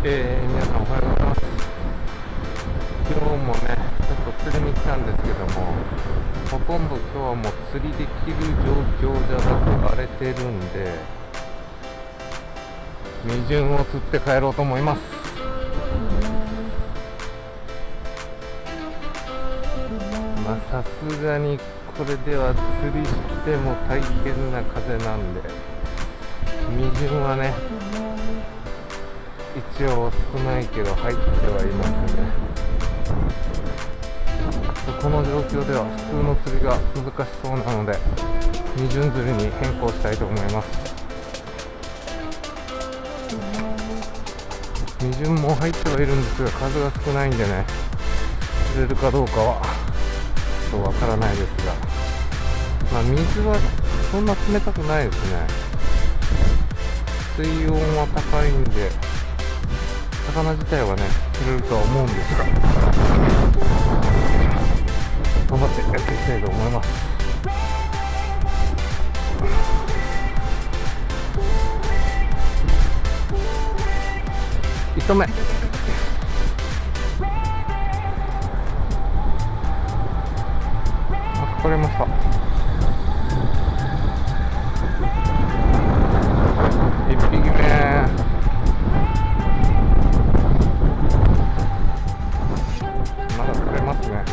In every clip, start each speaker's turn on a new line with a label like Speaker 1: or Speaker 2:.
Speaker 1: 皆さんおはようございます。今日もね、ちょっと釣りに来たんですけども、ほとんど今日はもう釣りできる状況じゃなく荒れてるんで、未純を釣って帰ろうと思います。まあさすがにこれでは釣りしても大変な風なんで、未純はね一応少ないけど入ってはいますね。この状況では普通の釣りが難しそうなので、未純釣りに変更したいと思います。未純も入ってはいるんですが、数が少ないんでね、釣れるかどうかはちょっとわからないですが、まあ水はそんな冷たくないですね。水温は高いんで魚自体はね釣れるとは思うんですが、頑張ってやっていきたいと思います。1投目かかりました。1匹目まだ釣れますね。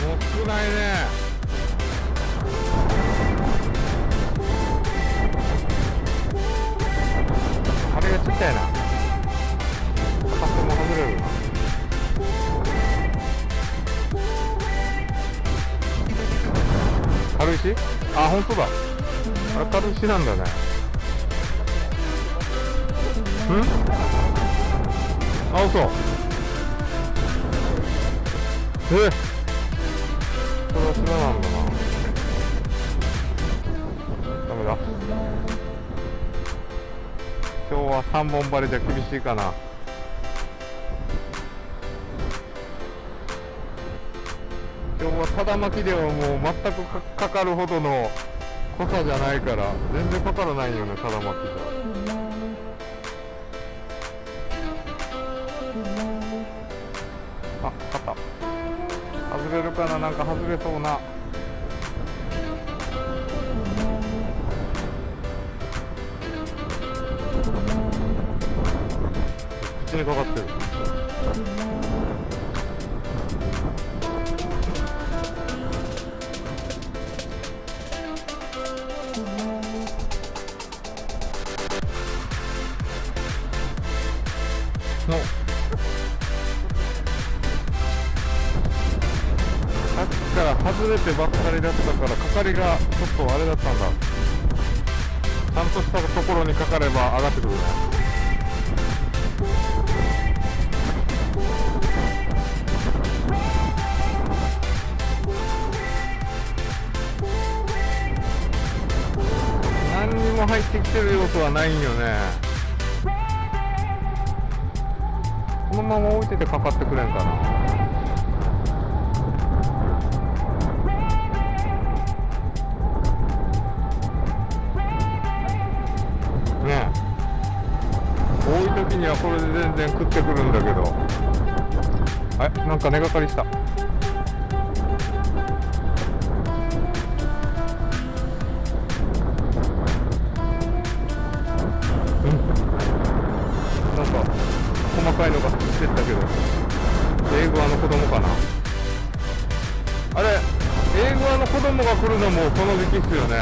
Speaker 1: もう少ないね。あれがちっちゃいな。片手も外れるな。軽石？あ、本当だ。あれ軽石なんだね。あ、嘘。これは砂なんだな。ダメだ。今日は3本針じゃ厳しいかな。今日はただ巻きではもう全くかかるほどの濃さじゃないから、全然かからないよね、ただ巻きじゃ。あ、かった。外れるかな、なんか外れそうな。口にかかってる。のさっきから外れてばっかりだったから、かかりがちょっとあれだったんだ。ちゃんとしたところにかかれば上がってくるね。何にも入ってきてる要素はないんよね。このまま置いててかかってくれんかな。ねえ、多い時にはこれで全然食ってくるんだけど、なんか根がかりした。なんか細かいのが走ってったけど、エイグワの子供かな。あれ、エイグワの子供が来るのもこの時期っすよね。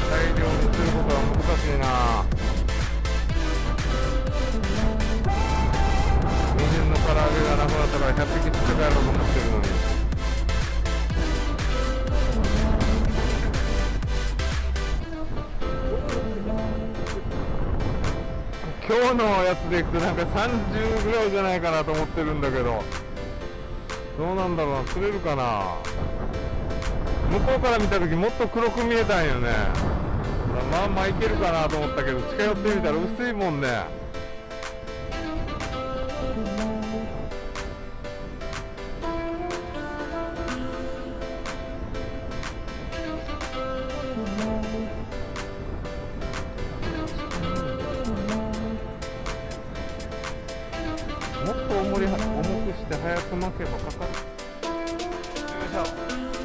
Speaker 1: 大量にすることは難しいな。から100匹釣って帰ろうと思ってるのに。今日のやつでいくとなんか30ぐらいじゃないかなと思ってるんだけど、どうなんだろうな、釣れるかな。向こうから見た時もっと黒く見えたんよね。まあまあいけるかなと思ったけど、近寄ってみたら薄いもんね。もっと重くして早く巻けばかかる。よいしょ。